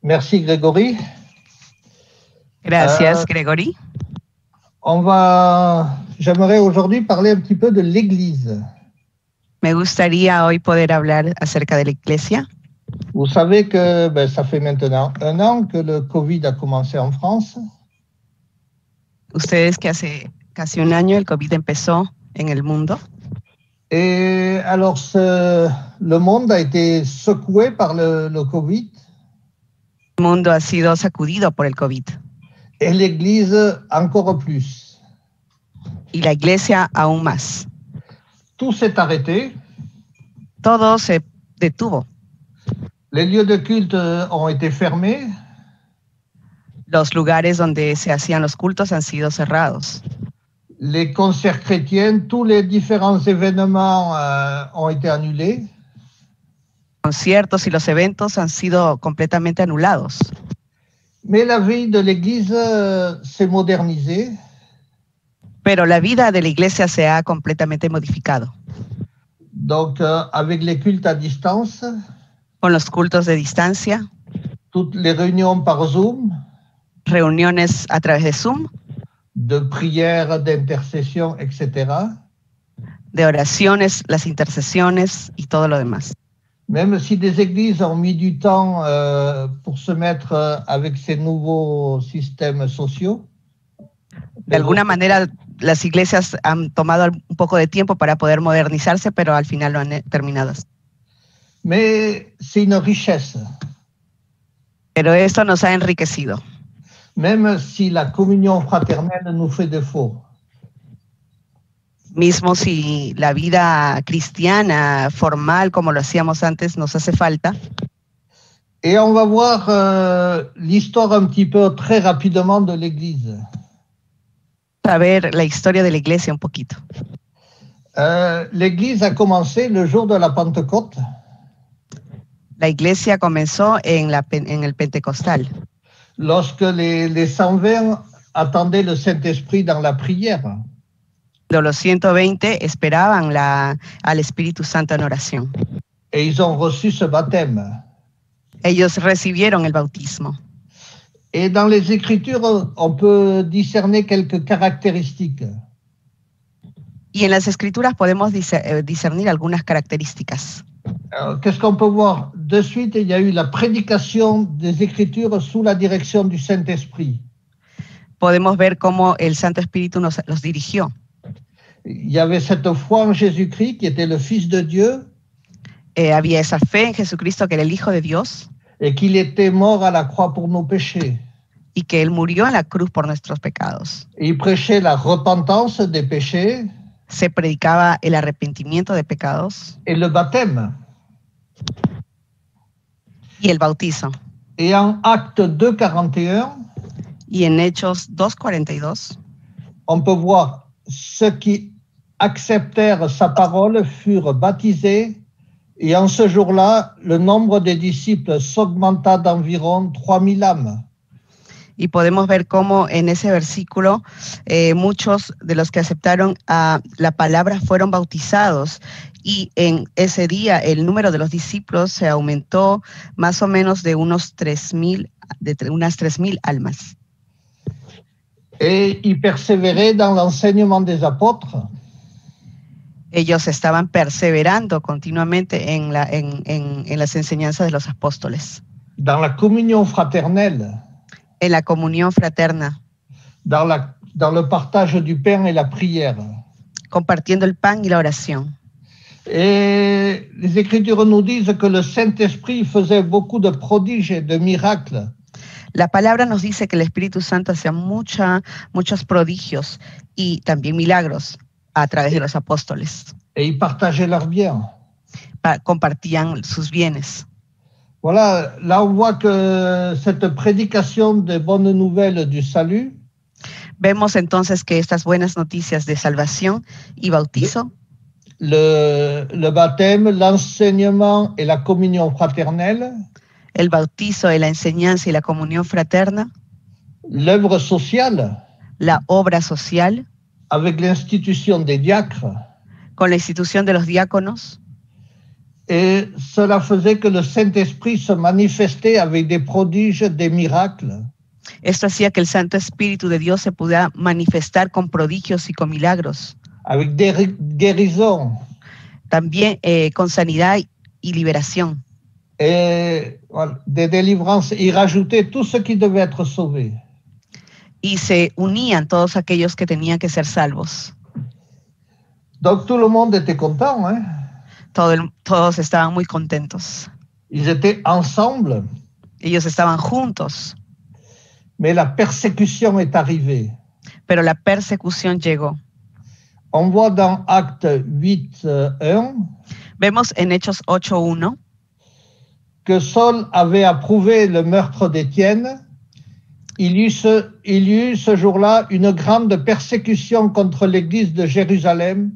Merci Grégory. Gracias, Gregory. J'aimerais aujourd'hui parler un petit peu de l'Église. Me gustaría hoy poder hablar acerca de la iglesia. Vous savez que ça fait maintenant 1 an que le Covid a commencé en France. Ustedes que hace casi 1 año el COVID empezó en el mundo. Et alors, le monde a été secoué par le Covid. El mundo ha sido sacudido por el COVID. Et l'Église encore plus. Y la iglesia aún más. Tout s'est arrêté. Todo se detuvo. Les lieux de culte ont été fermés. Los lugares donde se hacían los cultos han sido cerrados. Les concerts chrétiens, tous les différents événements ont été annulés. Los conciertos y los eventos han sido completamente anulados. Mais la vie de l'Église s'est modernisée. Pero la vida de la iglesia se ha completamente modificado. Donc, avec les cultes à distance, con los cultos de distancia, toutes les réunions par Zoom, reuniones a través de Zoom, de prières, d'intercession, etc. De oraciones, las intercesiones y todo lo demás. Même si des églises ont mis du temps pour se mettre avec ces nouveaux systèmes sociaux. De alguna manera, las iglesias han tomado un poco de tiempo para poder modernizarse, pero al final lo han terminado. Mais c'est une richesse. Pero esto nos ha enriquecido. Même si la communion fraternelle nous fait défaut. Mismo si la vida cristiana formal, como lo hacíamos antes, nos hace falta. Et on va voir l'histoire un petit peu très rapidement de l'Église. A ver la historia de la iglesia un poquito. L'Église a commencé le jour de la Pentecôte. La iglesia comenzó en el Pentecostal. Lorsque les 120 attendaient le Saint-Esprit dans la prière. Los 120 esperaban al Espíritu Santo en oración. Et ils ont reçu ce baptême. Ellos recibieron el bautismo. Et dans les Écritures, on peut discerner quelques caractéristiques. Y en las Escrituras podemos discernir algunas características. Qu'est-ce qu'on peut voir? De suite, il y a eu la prédication des Écritures sous la direction du Saint-Esprit. Podemos ver cómo el Santo Espíritu los dirigió. Il y avait cette foi en Jésus-Christ qui était le Fils de Dieu. Había esa fe en Jesucristo que era el Hijo de Dios. Et qu'il était mort à la croix pour nos péchés. Y que él murió en la cruz por nuestros pecados. Et il prêchait la repentance des péchés. Se predicaba el arrepentimiento de pecados. Et le baptême. Y el bautizo. Et en Actes 2:41. Y en Hechos 2:42. On peut voir ceux qui acceptèrent sa parole furent baptisés. Et en ce jour-là, le nombre des disciples s'augmenta d'environ 3000 âmes. Y podemos ver cómo en ese versículo muchos de los que aceptaron la palabra fueron bautizados. Y en ese día el número de los discípulos se aumentó más o menos de unas 3,000 almas. Et ils persévéraient dans l'enseignement des apôtres. Ellos estaban perseverando continuamente en las enseñanzas de los apóstoles. Dans la communion fraternelle. En la comunión fraterna. Dans le partage du pain et la prière. Compartiendo el pan y la oración. Et les Écritures nous disent que le Saint-Esprit faisait beaucoup de prodiges et de miracles. La palabra nos dice que el Espíritu Santo hacía muchos prodigios y también milagros a través de los apóstoles. Et ils partageaient leurs biens. Compartían sus bienes. Voilà, là on voit que cette prédication des bonnes nouvelles du salut. Vemos entonces que estas buenas noticias de salvación y bautizo. Le baptême, l'enseignement et la communion fraternelle. El bautizo, la enseñanza y la comunión fraterna. L'œuvre sociale. La obra social. Avec l'institution des diacres. Con la institución de los diáconos. et cela faisait que le Saint-Esprit se manifestait avec des prodiges, des miracles. Esto hacía que el Santo Espíritu de Dios se pudiera manifestar con prodigios y con milagros, Avec des guérisons también con sanidad y liberación, et voilà, des délivrances. Il rajoutait tout ce qui devait être sauvé. y se unían todos aquellos que tenían que ser salvos. Donc tout le monde était content, hein? Todos estaban muy contentos. Ils étaient ensemble, Ellos estaban juntos, mais la persécution est arrivée. pero la persecución llegó. On voit dans Acte 8, 1 Vemos en Hechos 8:1 que Saul avait approuvé le meurtre d'Étienne. Il y eut ce jour-là une grande persécution contre l'église de Jérusalem,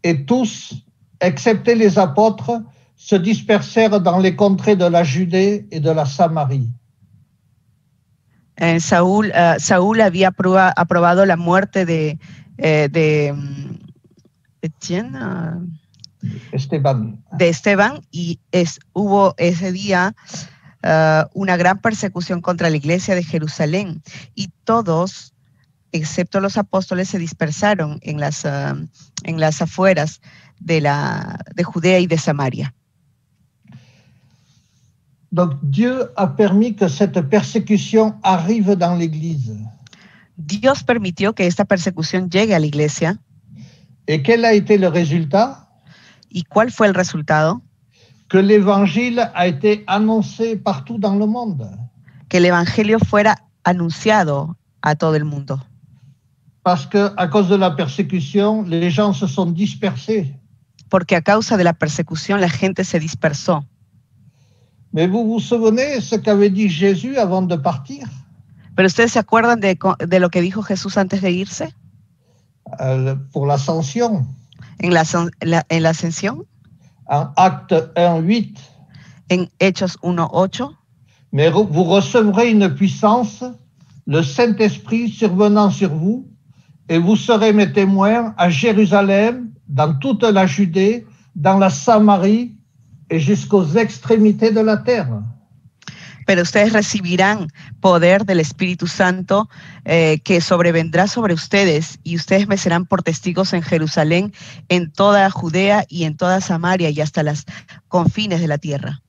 et tous, excepté les apôtres, se dispersèrent dans les contrées de la Judée et de la Samarie. Saúl había aprobado la muerte de Etienne, de Esteban, y hubo ese día una gran persecución contra la iglesia de Jerusalén, y todos, excepto los apóstoles, se dispersaron en las afueras de Judea y de Samaria. Donc Dieu a permis que cette persécution arrive dans l'Église. Dios permitió que esta persecución llegue a la iglesia. Et quel a été le résultat? ¿Y cuál fue el resultado? Que l'Évangile a été annoncé partout dans le monde. Que el evangelio fuera anunciado a todo el mundo. Parce que à cause de la persécution, les gens se sont dispersés. Porque a causa de la persecución la gente se dispersó. Mais vous vous souvenez ce qu'avait dit Jésus avant de partir? ¿Pero ustedes se acuerdan de lo que dijo Jesús antes de irse? Pour l'ascension. En la ascensión. En Acte 1:8. En Hechos 1:8. Mais vous recevrez une puissance, le Saint-Esprit survenant sur vous, et vous serez mes témoins à Jérusalem, dans toute la Judée, dans la Samarie et jusqu'aux extrémités de la terre. Pero ustedes recibirán poder del Espíritu Santo que sobrevendrá sobre ustedes, y ustedes me serán por testigos en Jerusalén, en toda Judea y en toda Samaria y hasta las confines de la tierra.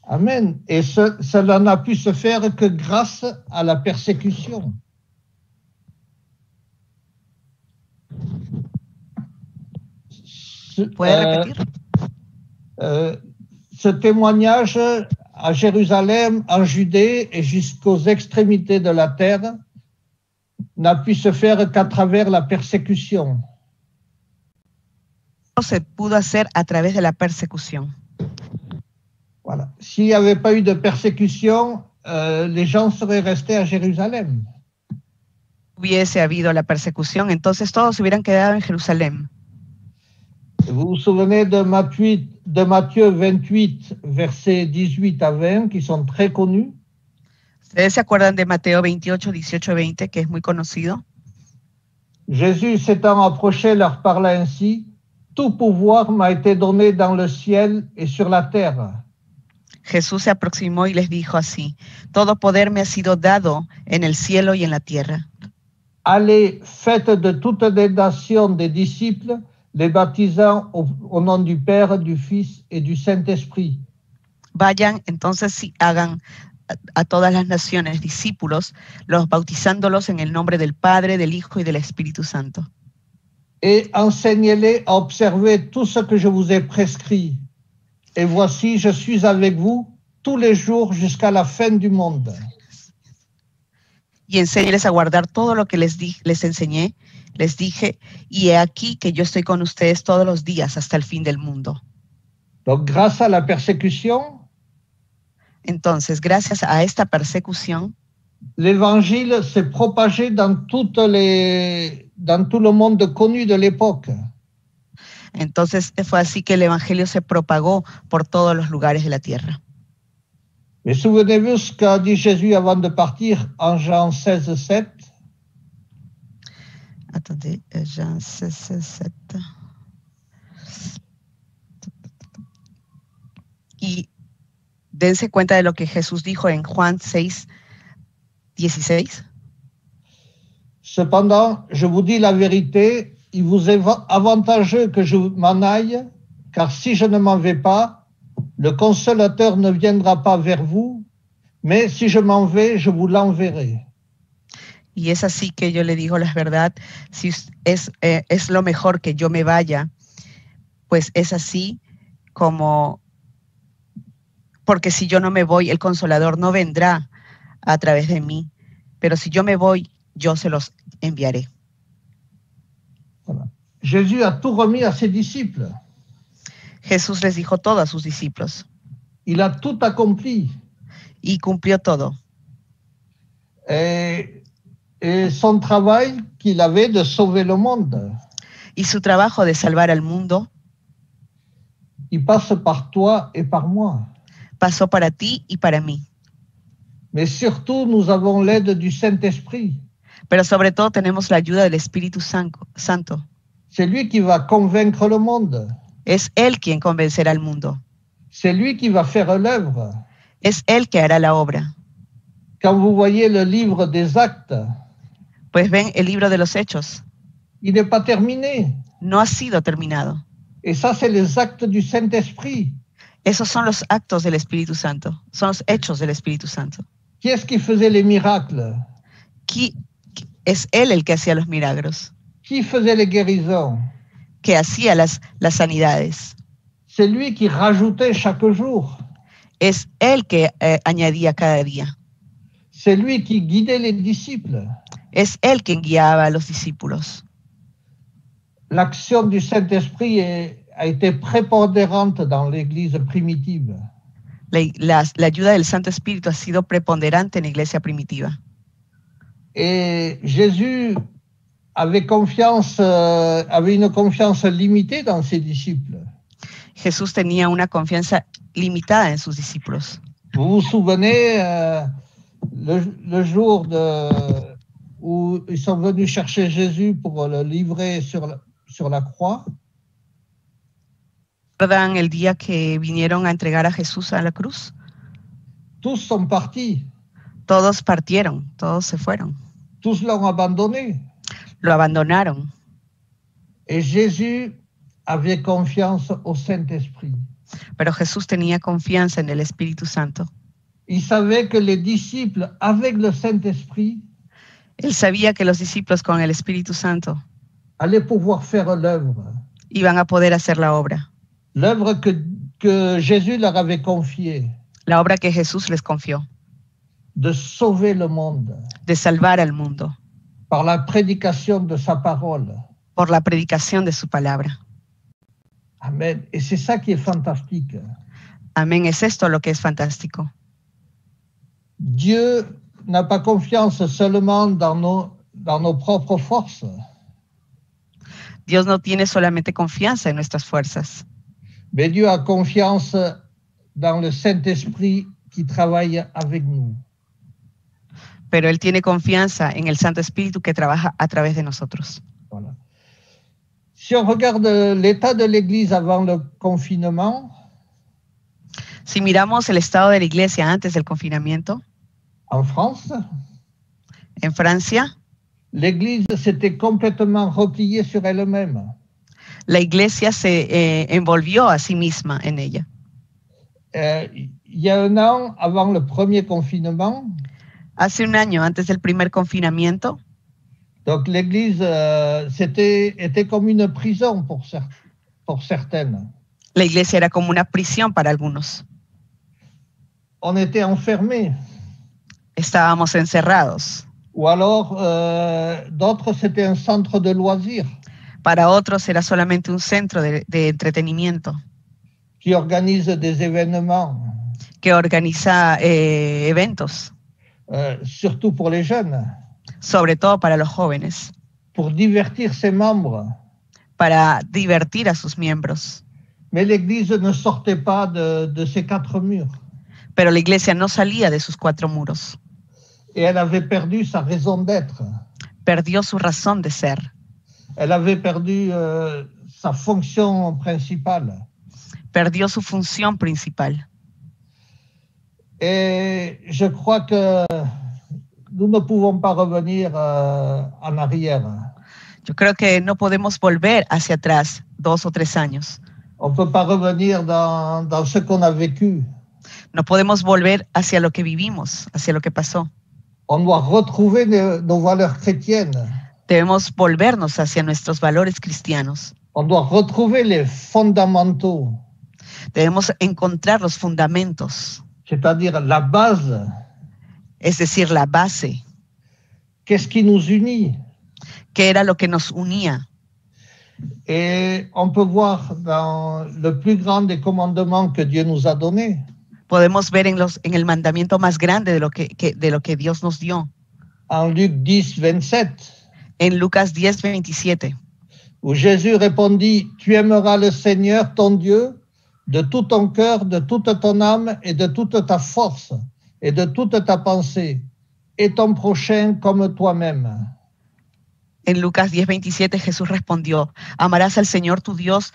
Amen. Et cela n'a pu se faire que grâce à la persécution. ¿Puede repetir? Ce témoignage à Jérusalem, en Judée et jusqu'aux extrémités de la terre n'a pu se faire qu'à travers la persécution. Se pudo hacer a través de la persecución. Voilà. S'il n'y avait pas eu de persécution, les gens seraient restés à Jérusalem. Hubiese habido la persecución, entonces todos hubieran quedado en Jerusalén. Vous vous souvenez de Matthieu 28, versets 18 à 20, qui sont très connus? ¿Ustedes se acuerdan de Mateo 28, 18, 20, que es muy conocido? Jésus s'étant approché leur parla ainsi: tout pouvoir m'a été donné dans le ciel et sur la terre. Jesús se aproximó y les dijo así: todo poder me ha sido dado en el cielo y en la tierra. Allez, faites de toutes les nations des disciples, les baptisant au nom du Père, du Fils et du Saint-Esprit. Vayan, entonces sí, hagan a todas las naciones discípulos, los bautizándolos en el nombre del Padre, del Hijo y del Espíritu Santo. Et enseignez-les à observer tout ce que je vous ai prescrit. Et voici, je suis avec vous tous les jours jusqu'à la fin du monde. Y enséñeles a guardar todo lo que les enseñé, les dije, y he aquí que yo estoy con ustedes todos los días hasta el fin del mundo. Donc, grâce à la persécution, entonces, gracias a esta persecución, l'évangile s'est propagé dans tout le monde connu de l'époque. Entonces fue así que el evangelio se propagó por todos los lugares de la tierra. Mais souvenez-vous ce qu'a dit Jésus avant de partir en Jean 16, 7. Attendez, Jean 16, 7. dense cuenta de lo que Jesús dijo en Juan 6:16. Cependant, je vous dis la vérité, il vous est avantageux que je m'en aille, car si je ne m'en vais pas, le consolateur ne viendra pas vers vous, mais si je m'en vais, je vous l'enverrai. Y es así que yo le digo la verdad, si es lo mejor que yo me vaya, pues es así como, porque si yo no me voy, el Consolador no vendrá a través de mí, pero si yo me voy, yo se los enviaré. Voilà. Jésus a tout remis à ses disciples. Jesús les dijo todo a sus discípulos Il a tout accompli. y cumplió todo. Et son travail qu'il avait de sauver le monde, Y su trabajo de salvar al mundo il passe par toi et par moi. pasó para ti y para mí. Mais surtout, nous avons l'aide du Saint-Esprit. Pero sobre todo tenemos la ayuda del Espíritu Santo. C'est lui qui va convaincre le monde. Es Él quien convencerá al mundo. C'est lui qui va faire l'œuvre. Es Él que hará la obra. Quand vous voyez le livre des actes, Pues ven el libro de los Hechos. il n'est pas terminé. No ha sido terminado. Et ça, c'est les actes du Saint-Esprit. Esos son los actos del Espíritu Santo. Son los hechos del Espíritu Santo. Qui est-ce qui faisait les miracles? Es Él el que hacía los milagros, Qui faisait les guérisons? que hacía las sanidades. C'est lui qui rajoutait chaque jour. Es Él que añadía cada día. C'est lui qui guidait les disciples. Es Él quien guiaba a los discípulos. L'action du Saint-Esprit a été prépondérante dans l'Église primitive. La ayuda del Santo Espíritu ha sido preponderante en la iglesia primitiva. Et Jésus avait une confiance limitée dans ses disciples. Jesús tenía una confianza limitada en sus discípulos. Vous vous souvenez le jour où ils sont venus chercher Jésus pour le livrer sur la croix? ¿Recuerdan el día que vinieron a entregar a Jesús a la cruz? Tous sont partis. Todos partieron, todos se fueron. Tous l'ont abandonné. Lo abandonaron. Et Jésus avait confiance au Saint-Esprit. Pero Jesús tenía confianza en el Espíritu Santo. Il savait que les disciples, avec le Saint-Esprit, Él sabía que los discípulos con el Espíritu Santo allaient pouvoir faire l'œuvre. iban a poder hacer la obra. L'œuvre que Jésus leur avait confiée. La obra que Jesús les confió. De sauver le monde. De salvar al mundo. Par la prédication de sa parole. Por la predicación de su palabra. Amen. Et c'est ça qui est fantastique. Amén. Es esto lo que es fantástico. Dieu n'a pas confiance seulement dans nos propres forces. Dios no tiene solamente confianza en nuestras fuerzas. Mais Dieu a confiance dans le Saint-Esprit qui travaille avec nous. Pero Él tiene confianza en el Santo Espíritu que trabaja a través de nosotros. Voilà. Si on regarde l'état de l'Église avant le confinement, si miramos el estado de la iglesia antes del confinamiento, en France, en Francia, l'Église s'était complètement repliée sur elle-même. La iglesia se envolvió a sí misma en ella. Il y a un an, avant le premier confinement, hace un año antes del primer confinamiento, donc l'Église était comme une prison pour certaines. La iglesia era como una prisión para algunos. On était enfermés. Estábamos encerrados. Ou alors, d'autres, c'était un centre de loisirs. Para otros era solamente un centro de entretenimiento. Qui organise des événements. Que organiza eventos. Surtout pour les jeunes. Sobre todo para los jóvenes. Pour divertir ses membres. Para divertir a sus miembros. Mais l'Église ne sortait pas de ses quatre murs. Pero la iglesia no salía de sus cuatro muros. Et elle avait perdu sa raison d'être. Perdió su razón de ser. Elle avait perdu sa fonction principale. Perdió su función principal. Et je crois que nous ne pouvons pas revenir en arrière. Yo creo que no podemos volver hacia atrás 2 o 3 años. On ne peut pas revenir dans ce qu'on a vécu. No podemos volver hacia lo que vivimos, hacia lo que pasó. On doit retrouver nos valeurs chrétiennes. Debemos volvernos hacia nuestros valores cristianos. On doit retrouver les fondamentaux, Debemos encontrar los fundamentos, c'est-à-dire la base. es decir, la base, Qu'est-ce qui nous unit? que era lo que nos unía. Et on peut voir dans le plus grand des commandements que Dieu nous a donné, Podemos ver en el mandamiento más grande de lo que Dios nos dio, en Luc 10, 27, en Lucas 10, 27, où Jésus répondit, « Tu aimeras le Seigneur, ton Dieu, de tout ton cœur, de toute ton âme et de toute ta force et de toute ta pensée, et ton prochain comme toi-même. » En Lucas 10, 27 Jesús respondió, amarás al Señor tu Dios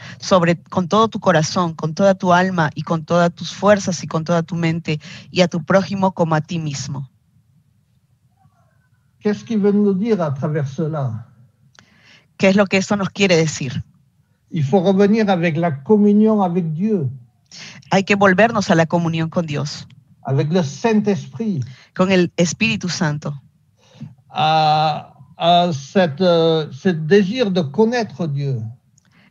con todo tu corazón, con toda tu alma y con todas tus fuerzas y con toda tu mente, y a tu prójimo como a ti mismo. Qu'est-ce qu'il veut nous dire à travers cela? ¿Qué es lo que esto nos quiere decir? Il faut revenir avec la communion avec Dieu, Hay que volvernos a la comunión con Dios, avec le Saint-Esprit, con el Espíritu Santo, à ce désir de connaître Dieu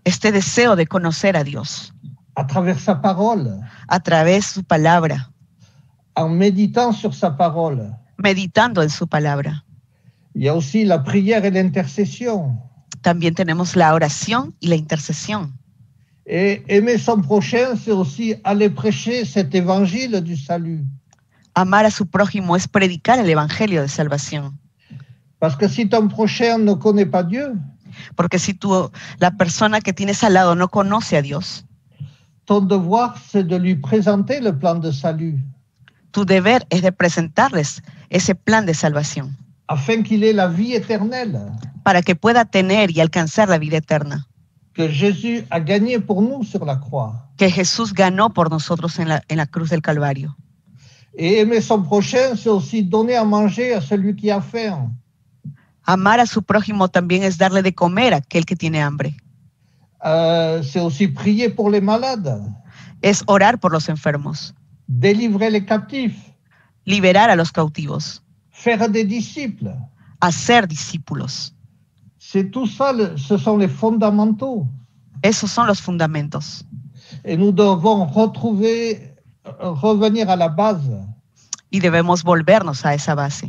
este deseo de conocer a Dios à travers sa parole, a través de su palabra, en méditant sur sa parole. meditando en su palabra. Il y a aussi la prière et l'intercession. También tenemos la oración y la intercesión. Et aimer son prochain, c'est aussi aller prêcher cet évangile du salut. Amar a su prójimo es predicar el evangelio de salvación. Parce que si ton prochain ne connaît pas Dieu, Porque si la persona que tienes al lado no conoce a Dios, ton devoir, c'est de lui présenter le plan de salut, tu deber es de presentarles ese plan de salvación afin qu'il ait la vie éternelle para que pueda tener y alcanzar la vida eterna que Jésus a gagnée pour nous sur la croix. que Jesús ganó por nosotros en la cruz del Calvario. Et aimer son prochain, c'est aussi donner à manger à celui qui a faim. Amar a su prójimo también es darle de comer a aquel que tiene hambre. C'est aussi prier pour les malades, Es orar por los enfermos, délivrer les captifs, liberar a los cautivos, faire des disciples. hacer discípulos. C'est tout ça, ce sont les fondamentaux. Esos son los fundamentos. Et nous devons revenir à la base. Y debemos volvernos a esa base.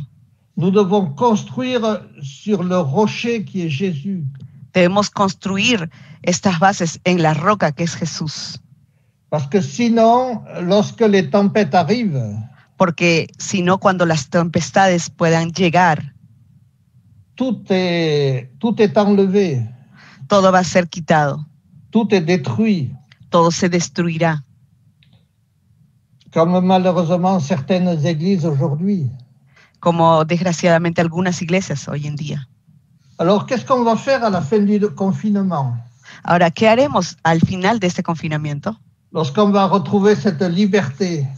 Nous devons construire sur le rocher qui est Jésus. Debemos construir estas bases en la roca que es Jesús. Parce que sinon, lorsque les tempêtes arrivent, Porque si no, cuando las tempestades puedan llegar, tout est enlevé, todo va a ser quitado, tout est détruit, todo se destruirá, comme malheureusement certaines églises aujourd'hui. como desgraciadamente algunas iglesias hoy en día. Alors, qu'est-ce qu'on va faire à la fin du confinement? Ahora, ¿qué haremos al final de este confinamiento? Lorsqu'on va retrouver cette liberté,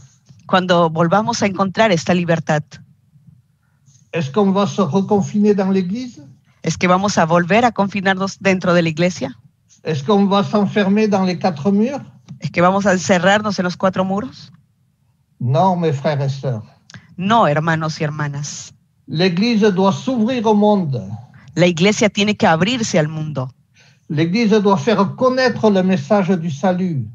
Cuando volvamos a encontrar esta libertad, est-ce qu'on va se reconfiner dans l'église? ¿es que vamos a volver a confinarnos dentro de la iglesia? Est-ce qu'on va s'enfermer dans les quatre murs? ¿Es que vamos a encerrarnos en los 4 muros? Non, mes frères et sœurs. No, hermanos y hermanas. L'église doit s'ouvrir au monde. La iglesia tiene que abrirse al mundo. L'église doit faire connaître le message du salut.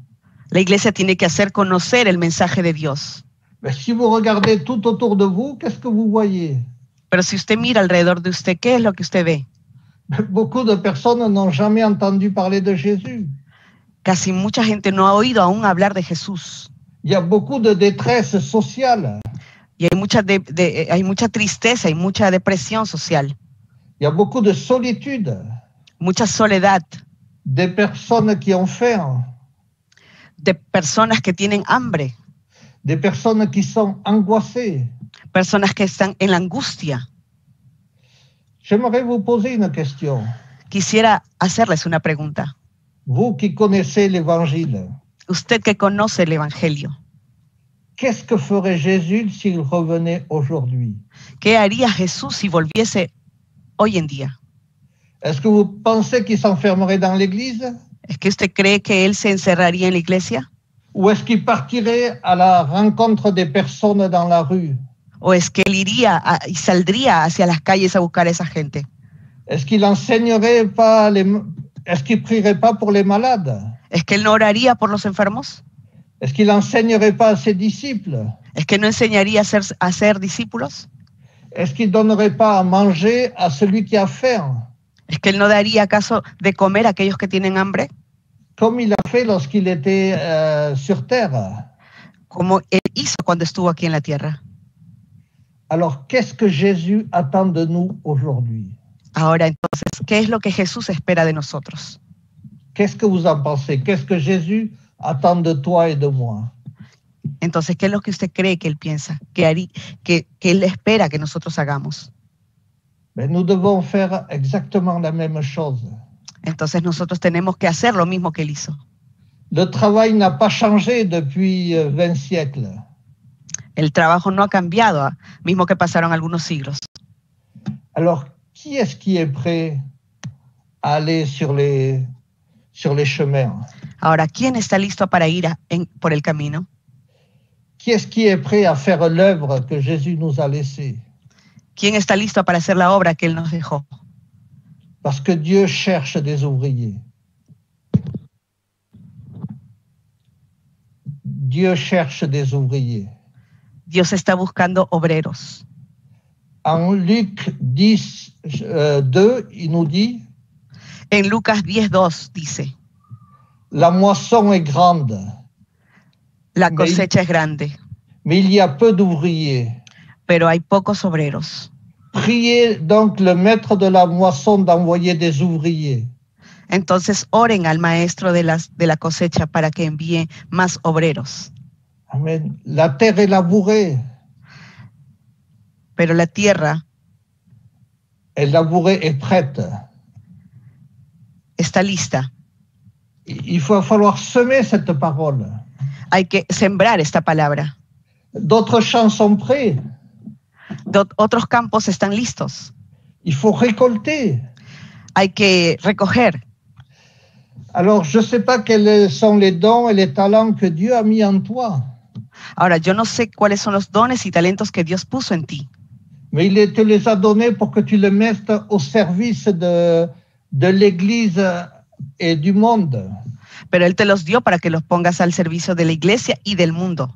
La iglesia tiene que hacer conocer el mensaje de Dios. Mais si vous regardez tout autour de vous, qu'est-ce que vous voyez? Pero si usted mira alrededor de usted, ¿qué es lo que usted ve? Beaucoup de personnes n'ont jamais entendu parler de Jésus. Casi mucha gente no ha oído aún hablar de Jesús. Il y a beaucoup de détresse sociale. Y hay mucha tristeza y mucha depresión social, Il y a beaucoup de solitude. mucha soledad, Des personnes qui ont faim. de personas que tienen hambre, Des personnes qui sont angoissées. personas que están en la angustia. J'aimerais vous poser une question. Quisiera hacerles una pregunta. Vous qui connaissez l'Évangile, Usted que conoce el Evangelio, qu'est-ce que ferait Jésus s'il revenait aujourd'hui? ¿Qué haría Jesús si volviese hoy en día? Est-ce que vous pensez qu'il s'enfermerait dans l'église? ¿Es que usted cree que él se encerraría en la iglesia? Ou est-ce qu'il partirait à la rencontre des personnes dans la rue? ¿O es que él iría y saldría hacia las calles a buscar a esa gente? Est-ce qu'il enseignerait pas est-ce qu'il prierait pas pour les malades? ¿Es que él no oraría por los enfermos? Est-ce qu'il enseignerait pas à ses disciples? ¿Es que no enseñaría a ser discípulos? Est-ce qu'il donnerait pas à manger à celui qui a faim? ¿Es que él no daría acaso de comer a aquellos que tienen hambre? Comme il a fait lorsqu'il était sur terre. Como él hizo cuando estuvo aquí en la tierra. Alors, qu'est-ce que Jésus attend de nous aujourd'hui? Ahora, entonces, ¿qué es lo que Jesús espera de nosotros? Qu'est-ce que vous en pensez? Qu'est-ce que Jésus attend de toi et de moi? Entonces, ¿qué es lo que usted cree que él piensa? Que él espera que nosotros hagamos. Mais nous devons faire exactement la même chose. Entonces, nosotros tenemos que hacer lo mismo que él hizo. Le travail n'a pas changé depuis 20 siècles. El trabajo no ha cambiado, mismo que pasaron algunos siglos. Alors, qui est-ce qui est prêt à aller sur les chemins? Ahora, ¿quién está listo para ir por el camino? Qui est-ce qui est prêt à faire l'œuvre que Jésus nous a laissée? ¿Quién está listo para hacer la obra que él nos dejó? Parce que Dieu cherche des ouvriers. Dieu cherche des ouvriers. Dios está buscando obreros. En Luc 10, 2, il nous dit, En Lucas 10:2 dice, la moisson est grande, la cosecha es grande, mais il y a peu d'ouvriers. pero hay pocos obreros. Priez donc le maître de la moisson d'envoyer des ouvriers. Entonces oren al maestro de la cosecha para que envíe más obreros. Amen. La terre est labourée. Pero la tierra est labourée et prête. Está lista. Il va falloir semer cette parole. Hay que sembrar esta palabra. D'autres champs sont prêts. Otros campos están listos. Il faut récolter. Hay que recoger. Alors, je ne sais pas quels sont les dons et les talents que Dieu a mis en toi. Ahora, yo no sé cuáles son los dones y talentos que Dios puso en ti. Mais il te les a donnés pour que tu les mettes au service de l'Église et du monde. Pero Él te los dio para que los pongas al servicio de la iglesia y del mundo.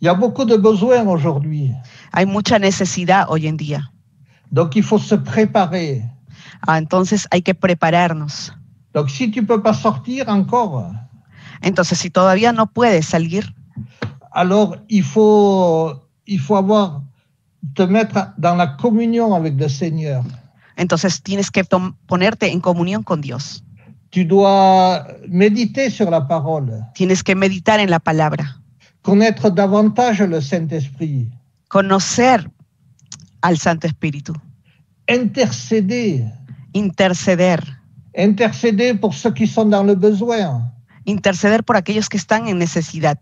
Il y a beaucoup de besoins aujourd'hui. Hay mucha necesidad hoy en día. Donc, il faut se préparer. Entonces hay que prepararnos. Donc, si tu ne peux pas sortir encore, entonces si todavía no puedes salir, alors il faut te mettre dans la communion avec le Seigneur. Entonces tienes que ponerte en comunión con Dios. Tu dois méditer sur la parole. Tienes que meditar en la palabra. Connaître davantage le Saint-Esprit. Conocer al Santo Espíritu. Intercéder. Intercéder pour ceux qui sont dans le besoin. Interceder por aquellos que están en necesidad.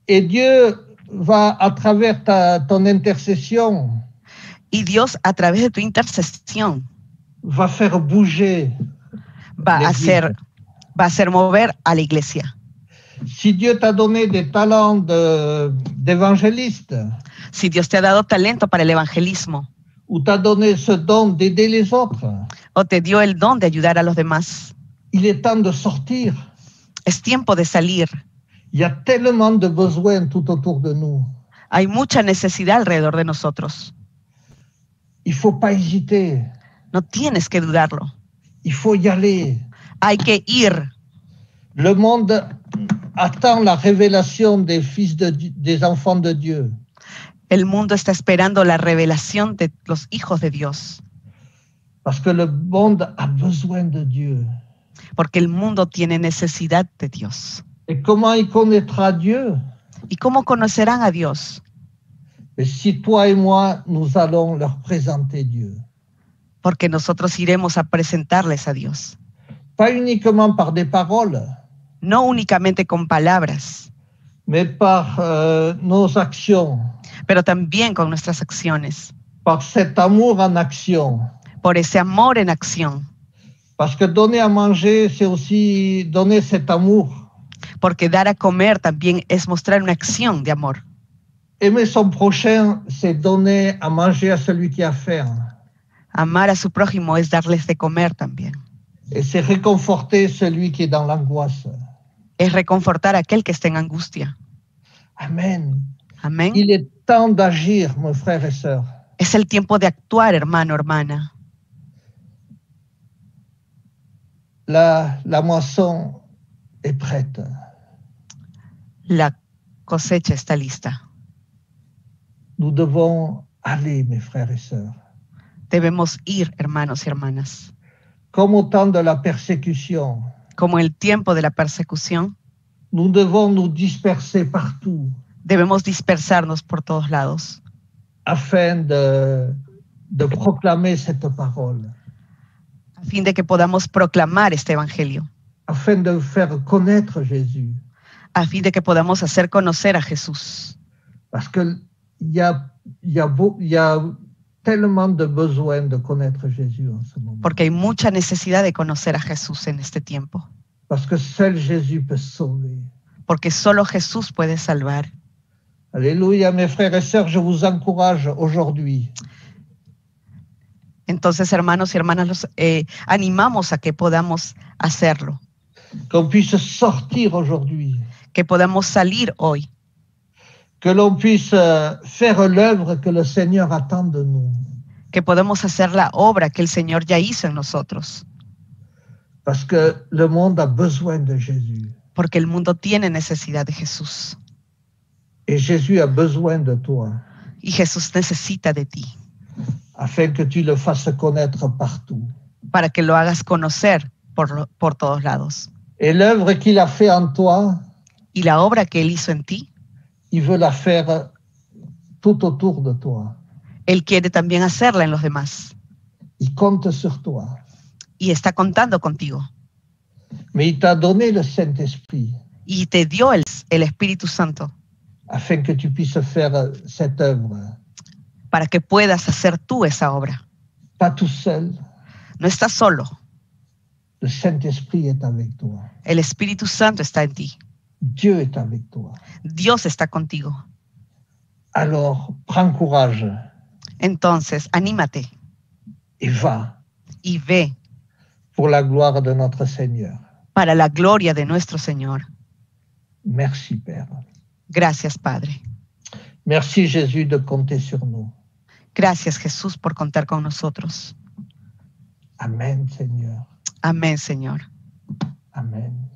Et Dieu va à travers ton intercession. Y Dios a través de tu intercesión va faire bouger. Va a hacer mover a la iglesia. Si Dieu t'a donné des talents d'évangéliste. Si Dios te ha dado talento para el evangelismo. Ou t'a donné ce don d'aider les autres. O te dio el don de ayudar a los demás. Il est temps de sortir. Es tiempo de salir. Il y a tellement de besoins tout autour de nous. Hay mucha necesidad alrededor de nosotros. Il faut pas hésiter. No tienes que dudarlo. Il faut y aller. Hay que ir. Le monde attend la révélation des des enfants de Dieu. El mundo está esperando la revelación de los hijos de Dios. Parce que le monde a besoin de Dieu. Porque el mundo tiene necesidad de Dios. Et comment il connaîtra Dieu? ¿Y cómo conocerán a Dios? Mais si toi et moi, nous allons leur présenter Dieu. Porque nosotros iremos a presentarles a Dios. Pas uniquement par des paroles. No únicamente con palabras. mais par nos actions, pero también con nuestras acciones, par cet amour en action. por ese amor en acción. Parce que donner à manger, c'est aussi donner cet amour. Porque dar a comer también es mostrar una acción de amor. Aimer son prochain, c'est donner à manger à celui qui a faim. Amar a su prójimo es darles de comer también. Et c'est réconforter celui qui est dans l'angoisse. Es reconfortar a aquel que está en angustia. Amen. Amén. Il est temps d'agir, mes frères et sœurs. Es el tiempo de actuar, hermano, hermana. La moisson est prête. La cosecha está lista. Nous devons aller, mes frères et sœurs. Debemos ir, hermanos y hermanas. Comme au temps de la persécution, Como el tiempo de la persecución, nous devons nous disperser partout debemos dispersarnos por todos lados afin de proclamer cette parole, a fin de que podamos proclamar este evangelio, afin de faire connaître Jésus. a fin de que podamos hacer conocer a Jesús. Parce qu'il y a tellement de besoin de connaître Jésus en ce moment. Porque hay mucha necesidad de conocer a Jesús en este tiempo. Parce que seul Jésus peut sauver. Porque solo Jesús puede salvar. Alléluia, mes frères et sœurs, je vous encourage aujourd'hui. Entonces, hermanos y hermanas, los animamos a que podamos hacerlo, Qu'on puisse sortir aujourd'hui, que podamos salir hoy, que l'on puisse faire l'œuvre que le Seigneur attend de nous. que podamos hacer la obra que el Señor ya hizo en nosotros, Parce que le monde a besoin de Jésus. porque el mundo tiene necesidad de Jesús Et Jésus a besoin de toi, y Jesús necesita de ti afin que tu le fasses connaître partout. para que lo hagas conocer por todos lados. Et l'œuvre qu'il a fait en toi, Y la obra que Él hizo en ti, il veut la faire tout autour de toi. Él quiere también hacerla en los demás Il compte sur toi. y está contando contigo. Mais il t'a donné le Saint-Esprit Y te dio el Espíritu Santo afin que tu puisses faire cette œuvre. para que puedas hacer tú esa obra. Pas tout seul, No estás solo, le Saint-Esprit est avec toi. el Espíritu Santo está en ti. Dieu est avec toi. Dios está contigo. Alors, prends courage Entonces, anímate et va y ve pour la gloire de notre Seigneur. para la gloria de nuestro Señor. Merci, Père. Gracias, Padre. Merci, Jésus, de compter sur nous. Gracias, Jesús, por contar con nosotros. Amen, Seigneur. Amén, Señor. Amen.